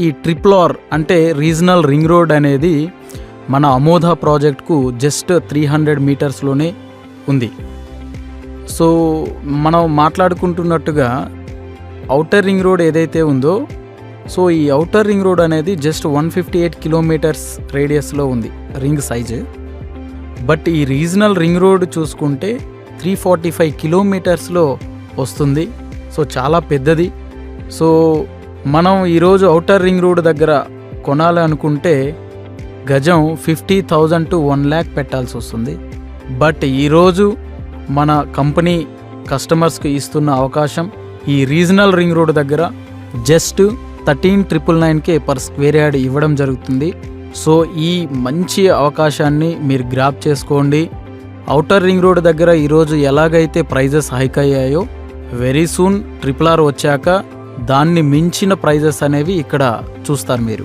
ఈ triple R అంటే regional ring road అనేది మన అమోధ ప్రాజెక్ట్కు జస్ట్ 300 మీటర్స్లోనే ఉంది. సో మనం మాట్లాడుకుంటున్నట్టుగా ఔటర్ రింగ్ రోడ్ ఏదైతే ఉందో, సో ఈ ఔటర్ రింగ్ రోడ్ అనేది జస్ట్ 158 కిలోమీటర్స్ రేడియస్లో ఉంది రింగ్ సైజు. బట్ ఈ రీజనల్ రింగ్ రోడ్ చూసుకుంటే 345 కిలోమీటర్స్లో వస్తుంది. సో చాలా పెద్దది. సో మనం ఈరోజు ఔటర్ రింగ్ రోడ్ దగ్గర కొనాలి అనుకుంటే గజం 50,000 to 1 lakh పెట్టాల్సి వస్తుంది. బట్ ఈరోజు మన కంపెనీ కస్టమర్స్కి ఇస్తున్న అవకాశం ఈ రీజనల్ రింగ్ రోడ్ దగ్గర జస్ట్ 13,999 పర్ స్క్వేర్ యార్డ్ ఇవ్వడం జరుగుతుంది. సో ఈ మంచి అవకాశాన్ని మీరు గ్రాప్ చేసుకోండి. ఔటర్ రింగ్ రోడ్ దగ్గర ఈరోజు ఎలాగైతే ప్రైజెస్ హైక్ అయ్యాయో, వెరీ సూన్ ట్రిపుల్ ఆర్ వచ్చాక దాన్ని మించిన ప్రైజెస్ అనేవి ఇక్కడ చూస్తారు మీరు.